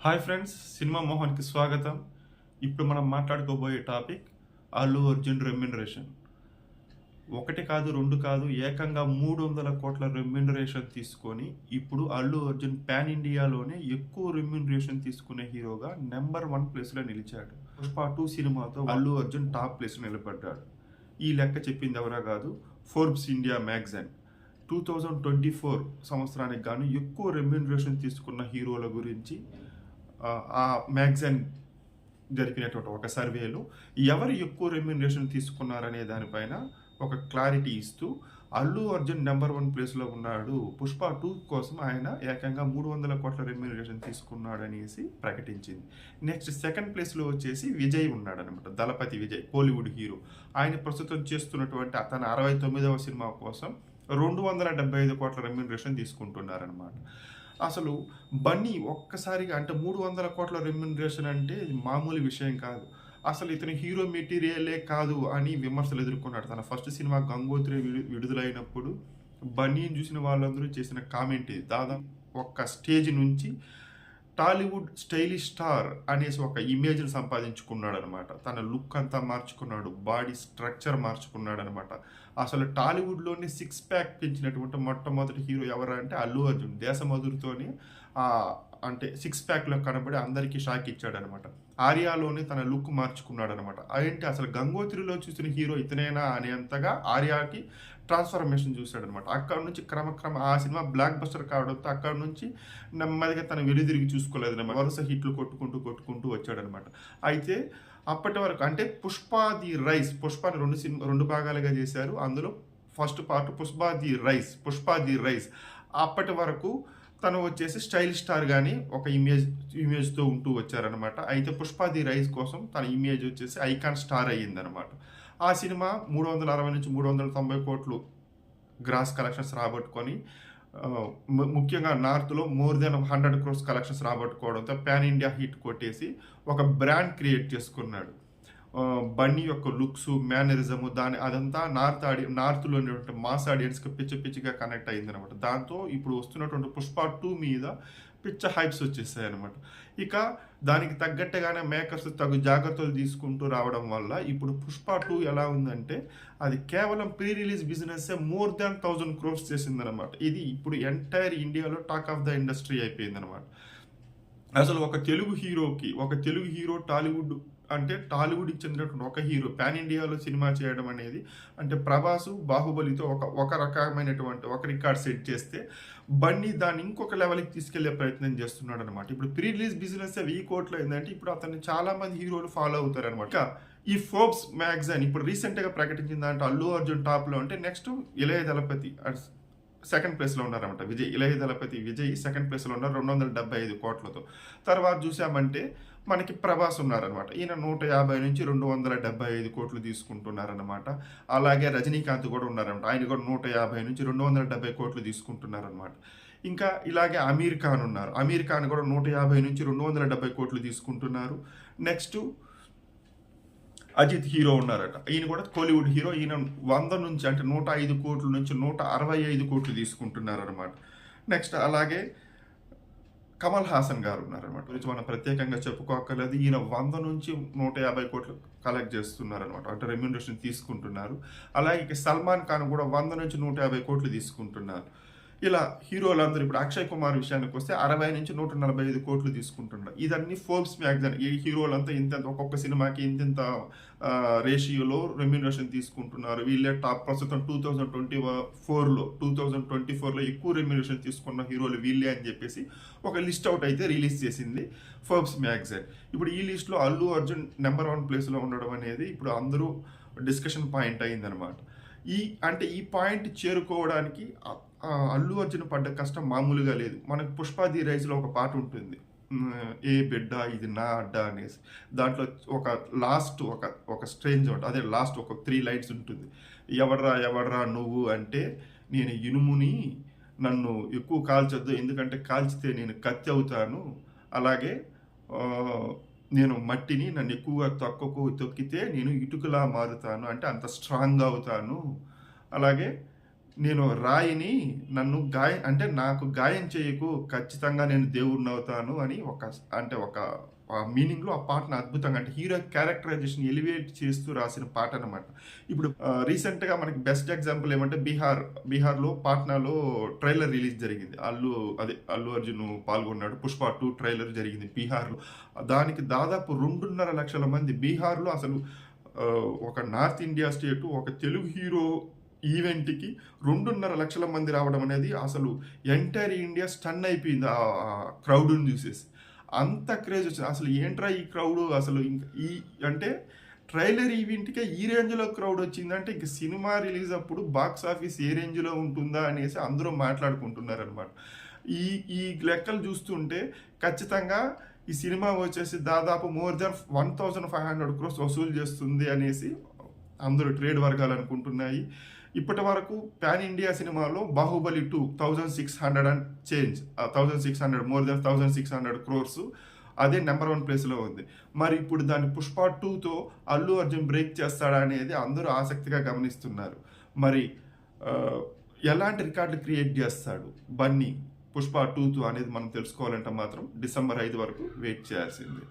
Hi friends, cinema మోహన్కి స్వాగతం. ఇప్పుడు మనం మాట్లాడుకోబోయే టాపిక్ అల్లు అర్జున్ రెమ్యునరేషన్. ఒకటి కాదు, రెండు కాదు, ఏకంగా 300 కోట్ల రెమ్యునరేషన్ తీసుకొని ఇప్పుడు అల్లు అర్జున్ పాన్ ఇండియాలోనే ఎక్కువ రెమ్యునరేషన్ తీసుకునే హీరోగా నెంబర్ 1 ప్లేస్లో నిలిచాడు. పుష్ప 2 సినిమాతో అల్లు అర్జున్ టాప్ ప్లేస్లో నిలబడ్డాడు. ఈ లెక్క చెప్పింది ఎవరా కాదు, ఫోర్బ్స్ ఇండియా మ్యాగజైన్ 2024 సంవత్సరానికి గాను ఎక్కువ రెమ్యునరేషన్ తీసుకున్న హీరోల గురించి ఆ మ్యాగజైన్ జరిపినటువంటి ఒక సర్వేలో ఎవరు ఎక్కువ రెమ్యునరేషన్ తీసుకున్నారనే దానిపైన ఒక క్లారిటీ ఇస్తూ అల్లు అర్జున్ నెంబర్ 1 ప్లేస్లో ఉన్నాడు, పుష్ప 2 కోసం ఆయన ఏకంగా 300 కోట్ల రెమ్యునరేషన్ తీసుకున్నాడు అనేసి ప్రకటించింది. నెక్స్ట్ సెకండ్ ప్లేస్లో వచ్చేసి విజయ్ ఉన్నాడు అనమాట, దళపతి విజయ్, కోలీవుడ్ హీరో. ఆయన ప్రస్తుతం చేస్తున్నటువంటి తన 69వ సినిమా కోసం 275 కోట్ల రెమ్యునరేషన్ తీసుకుంటున్నారనమాట. అసలు బన్నీ ఒక్కసారిగా అంటే 300 కోట్ల రెమ్యునరేషన్ అంటే ఇది మామూలు విషయం కాదు. అసలు ఇతను హీరో మెటీరియలే కాదు అని విమర్శలు ఎదుర్కొన్నాడు. తన ఫస్ట్ సినిమా గంగోత్రి విడుదలైనప్పుడు బన్నీని చూసిన వాళ్ళందరూ చేసిన కామెంట్ ఇది. దాదాపు ఒక్క స్టేజ్ నుంచి టాలీవుడ్ స్టైలిష్ స్టార్ అనేసి ఒక ఇమేజ్ని సంపాదించుకున్నాడు అనమాట. తన లుక్ అంతా మార్చుకున్నాడు, బాడీ స్ట్రక్చర్ మార్చుకున్నాడు అనమాట. అసలు టాలీవుడ్లోనే 6 ప్యాక్ పెంచినటువంటి మొట్టమొదటి హీరో ఎవరు అంటే అల్లు అర్జున్. దేశమధురితోనే అంటే 6 ప్యాక్లో కనబడి అందరికీ షాక్ ఇచ్చాడు అనమాట. ఆర్యాలోనే తన లుక్ మార్చుకున్నాడు అనమాట. ఏంటి అసలు గంగోత్రిలో చూసిన హీరో ఇతనేనా అనేంతగా ఆర్యాకి ట్రాన్స్ఫర్మేషన్ చూశాడనమాట. అక్కడ నుంచి క్రమక్రమ ఆ సినిమా బ్లాక్ బస్టర్ కావడంతో అక్కడ నుంచి నెమ్మదిగా తన వెలుదిరిగి చూసుకోలేదన్నమాట. వరుస హిట్లు కొట్టుకుంటూ వచ్చాడనమాట. అయితే అప్పటి వరకు అంటే పుష్ప ది రైస్, పుష్పని రెండు భాగాలుగా చేశారు. అందులో first part Pushpa the rice. అప్పటి వరకు తను వచ్చేసి స్టైల్ స్టార్ కానీ ఒక ఇమేజ్తో ఉంటూ వచ్చారనమాట. అయితే పుష్ప ది రైస్ కోసం తన ఇమేజ్ వచ్చేసి ఐకాన్ స్టార్ అయ్యిందనమాట. ఆ సినిమా 360 నుంచి 390 కోట్లు గ్రాస్ కలెక్షన్స్ రాబట్టుకొని ముఖ్యంగా నార్త్లో మోర్ దెన్ 100 క్రోర్స్ కలెక్షన్స్ రాబట్టుకోవడంతో పాన్ ఇండియా హిట్ కొట్టేసి ఒక బ్రాండ్ క్రియేట్ చేసుకున్నాడు. బన్నీ యొక్క లుక్స్, మేనరిజము అదంతా నార్త్లో ఉన్నటువంటి మాస్ ఆడియన్స్కి పిచ్చిగా కనెక్ట్ అయింది అనమాట. దాంతో ఇప్పుడు వస్తున్నటువంటి పుష్ప 2 మీద పిచ్చ హైప్స్ వచ్చేసాయి అనమాట. ఇక దానికి తగ్గట్టుగానే మేకర్స్ తగు జాగ్రత్తలు తీసుకుంటూ రావడం వల్ల ఇప్పుడు పుష్ప 2 ఎలా ఉందంటే అది కేవలం pre release business more than 1000 crores చేసిందనమాట. ఇది ఇప్పుడు ఎంటైర్ ఇండియాలో టాక్ ఆఫ్ ద ఇండస్ట్రీ అయిపోయిందనమాట. అసలు ఒక తెలుగు హీరో టాలీవుడ్కి చెందినటువంటి ఒక హీరో పాన్ ఇండియాలో సినిమా చేయడం అనేది అంటే ప్రభాసు బాహుబలితో ఒక రకమైనటువంటి ఒక రికార్డ్ సెట్ చేస్తే బన్నీ దాన్ని ఇంకొక లెవెల్కి తీసుకెళ్లే ప్రయత్నం చేస్తున్నాడు అనమాట. ఇప్పుడు ప్రీ రిలీజ్ బిజినెస్ 1000 కోట్లు అయిందంటే ఇప్పుడు అతన్ని చాలా మంది హీరోలు ఫాలో అవుతారు అనమాట. ఈ ఫోర్బ్స్ మ్యాగజైన్ ఇప్పుడు రీసెంట్గా ప్రకటించిన దాంట్లో అల్లు అర్జున్ టాప్లో అంటే నెక్స్ట్ ఇళయ దళపతి సెకండ్ ప్లేస్లో ఉన్నారన్నమాట. ఇళయ దళపతి విజయ్ సెకండ్ ప్లేస్లో ఉన్నారు 275 కోట్లతో. తర్వాత చూసామంటే మనకి ప్రభాస్ ఉన్నారనమాట. ఈయన 150 నుంచి 275 కోట్లు తీసుకుంటున్నారనమాట. అలాగే రజనీకాంత్ కూడా ఉన్నారనమాట. ఆయన కూడా 150 నుంచి 270 కోట్లు తీసుకుంటున్నారనమాట. ఇంకా ఇలాగే అమీర్ ఖాన్ ఉన్నారు. అమీర్ ఖాన్ కూడా 150 నుంచి 270 కోట్లు తీసుకుంటున్నారు. నెక్స్ట్ అజిత్ హీరో ఉన్నారట. ఈయన కూడా కోలీవుడ్ హీరో. ఈయన 100 నుంచి అంటే 105 కోట్ల నుంచి 165 కోట్లు తీసుకుంటున్నారనమాట. నెక్స్ట్ అలాగే కమల్ హాసన్ గారు ఉన్నారనమాట. గురించి మనం ప్రత్యేకంగా చెప్పుకోకర్లేదు. ఈయన 100 నుంచి 150 కోట్లు కలెక్ట్ చేస్తున్నారనమాట, అంటే రెమ్యునరేషన్ తీసుకుంటున్నారు. అలాగే ఇక సల్మాన్ ఖాన్ కూడా 100 నుంచి 150 కోట్లు తీసుకుంటున్నారు. ఇలా హీరోలందరూ ఇప్పుడు అక్షయ్ కుమార్ విషయానికి వస్తే 60 నుంచి 145 కోట్లు తీసుకుంటున్నారు. ఇదన్నీ ఫోర్బ్స్ మ్యాగజైన్ ఈ హీరోలంతా ఇంత ఒక్కొక్క సినిమాకి ఇంత రేషియోలో రెమ్యునరేషన్ తీసుకుంటున్నారు. వీళ్ళే టాప్ ప్రస్తుతం 2024లో ఎక్కువ రెమ్యునరేషన్ తీసుకున్న హీరోలు వీళ్ళే అని చెప్పేసి ఒక లిస్ట్ అవుట్ అయితే రిలీజ్ చేసింది ఫోర్బ్స్ మ్యాగజైన్. ఇప్పుడు ఈ లిస్ట్లో అల్లు అర్జున్ నెంబర్ 1 ప్లేస్లో ఉండడం అనేది ఇప్పుడు అందరూ డిస్కషన్ పాయింట్ అయిందనమాట. ఈ పాయింట్ చేరుకోవడానికి అల్లు అర్జున్ పడ్డ కష్టం మామూలుగా లేదు. మనకు పుష్ప ది రైస్లో ఒక పాట ఉంటుంది, ఏ బిడ్డ ఇది నా అడ్డ అనేసి. దాంట్లో ఒక లాస్ట్ ఒక స్ట్రేంజ్ ఉంటుంది, అదే లాస్ట్ ఒక 3 లైన్స్ ఉంటుంది. ఎవడ్రా నువ్వు అంటే నేను ఇనుముని, నన్ను ఎక్కువ కాల్చొద్దు ఎందుకంటే కాల్చితే నేను కత్తి అవుతాను. అలాగే నేను మట్టిని, నన్ను ఎక్కువగా తొక్కితే నేను ఇటుకలా మారుతాను అంటే అంత స్ట్రాంగ్గా అవుతాను. అలాగే నేను రాయిని, నన్ను అంటే నాకు గాయం చేయకు, ఖచ్చితంగా నేను దేవుడిని అవుతాను అని ఒక మీనింగ్లో ఆ పాటను అద్భుతంగా, అంటే హీరో క్యారెక్టరైజేషన్ ఎలివేట్ చేస్తూ రాసిన పాట అనమాట. ఇప్పుడు రీసెంట్గా మనకి బెస్ట్ ఎగ్జాంపుల్ ఏమంటే బీహార్లో పాట్నాలో ట్రైలర్ రిలీజ్ జరిగింది. అల్లు అర్జున్ పాల్గొన్నాడు. పుష్ప 2 ట్రైలర్ జరిగింది బీహార్లో. దానికి దాదాపు 2.5 లక్షల మంది బీహార్లో, అసలు ఒక నార్త్ ఇండియా స్టేటు, ఒక తెలుగు హీరో ఈవెంట్కి 2.5 లక్షల మంది రావడం అనేది అసలు ఎంటైర్ ఇండియా స్టన్ అయిపోయింది ఆ క్రౌడ్ని చూసేసి. అంత క్రేజ్ వచ్చింది. అసలు ఏంట్రా ఈ క్రౌడ్, అసలు ఇంకా అంటే ట్రైలర్ ఈవెంట్కే ఈ రేంజ్లో క్రౌడ్ వచ్చిందంటే ఇంక సినిమా రిలీజ్ అప్పుడు బాక్స్ ఆఫీస్ ఏ రేంజ్లో ఉంటుందా అనేసి అందరూ మాట్లాడుకుంటున్నారు అనమాట. ఈ ఈ లెక్కలు చూస్తుంటే ఖచ్చితంగా ఈ సినిమా వచ్చేసి దాదాపు మోర్ దాన్ 1,500 crores వసూలు చేస్తుంది అనేసి అందరూ ట్రేడ్ వర్గాలు అనుకుంటున్నాయి. ఇప్పటి వరకు పాన్ ఇండియా సినిమాలో Baahubali 2 1600 and change, 1600 more than 1600 crores, అదే నెంబర్ 1 ప్లేస్లో ఉంది. మరి ఇప్పుడు దాన్ని పుష్ప 2తో అల్లు అర్జున్ బ్రేక్ చేస్తాడా అనేది అందరూ ఆసక్తిగా గమనిస్తున్నారు. మరి ఎలాంటి రికార్డులు క్రియేట్ చేస్తాడు బన్నీ పుష్ప 2తో అనేది మనం తెలుసుకోవాలంటే మాత్రం డిసెంబర్ 5 వరకు వెయిట్ చేయాల్సిందే.